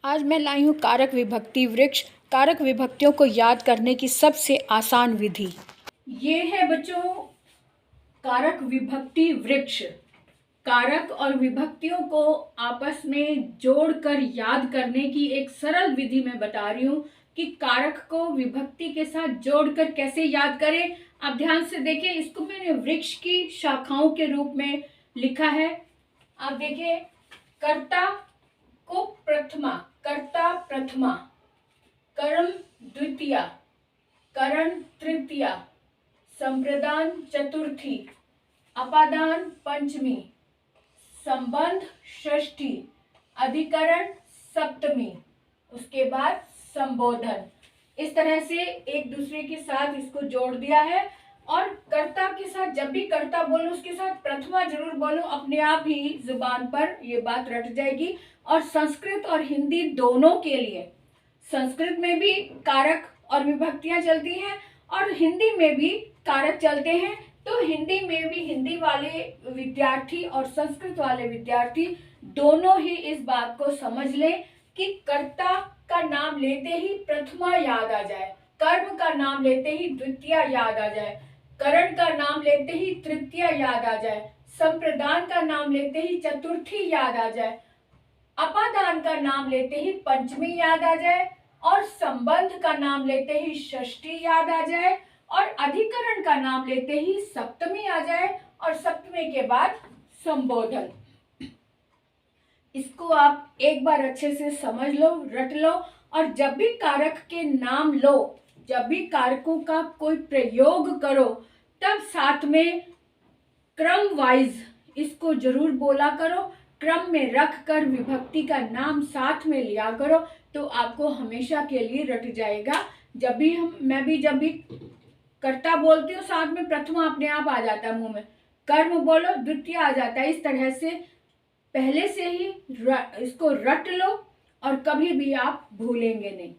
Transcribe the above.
आज मैं लाई हूँ कारक विभक्ति वृक्ष। कारक विभक्तियों को याद करने की सबसे आसान विधि ये है बच्चों, कारक विभक्ति वृक्ष। कारक और विभक्तियों को आपस में जोड़कर याद करने की एक सरल विधि मैं बता रही हूँ कि कारक को विभक्ति के साथ जोड़कर कैसे याद करें। आप ध्यान से देखें, इसको मैंने वृक्ष की शाखाओं के रूप में लिखा है। आप देखिए, कर्ता को प्रथमा, कर्ता प्रथमा, कर्म द्वितीया, करण तृतीया, संप्रदान चतुर्थी, अपादान पंचमी, संबंध षष्ठी, अधिकरण सप्तमी, उसके बाद संबोधन। इस तरह से एक दूसरे के साथ इसको जोड़ दिया है। और कर्ता के साथ जब भी कर्ता बोलो उसके साथ प्रथमा जरूर बोलो, अपने आप ही जुबान पर ये बात रट जाएगी। और संस्कृत और हिंदी दोनों के लिए, संस्कृत में भी कारक और विभक्तियां चलती हैं और हिंदी में भी कारक चलते हैं। तो हिंदी में भी हिंदी वाले विद्यार्थी और संस्कृत वाले विद्यार्थी दोनों ही इस बात को समझ लें कि कर्ता का नाम लेते ही प्रथमा याद आ जाए, कर्म का नाम लेते ही द्वितीया याद आ जाए, करण का नाम लेते ही तृतीया याद आ जाए, संप्रदान का नाम लेते ही चतुर्थी याद आ जाए, अपादान का नाम लेते ही पंचमी याद आ जाए, और संबंध का नाम लेते ही षष्ठी याद आ जाए, और अधिकरण का नाम लेते ही सप्तमी आ जाए, और सप्तमी के बाद संबोधन। इसको आप एक बार अच्छे से समझ लो, रट लो। और जब भी कारक के नाम लो, जब भी कारकों का कोई प्रयोग करो, तब साथ में क्रम वाइज इसको जरूर बोला करो। क्रम में रख कर विभक्ति का नाम साथ में लिया करो, तो आपको हमेशा के लिए रट जाएगा। जब भी कर्ता बोलती हूँ, साथ में प्रथमा अपने आप आ जाता है मुंह में, कर्म बोलो द्वितीय आ जाता है। इस तरह से पहले से ही इसको रट लो और कभी भी आप भूलेंगे नहीं।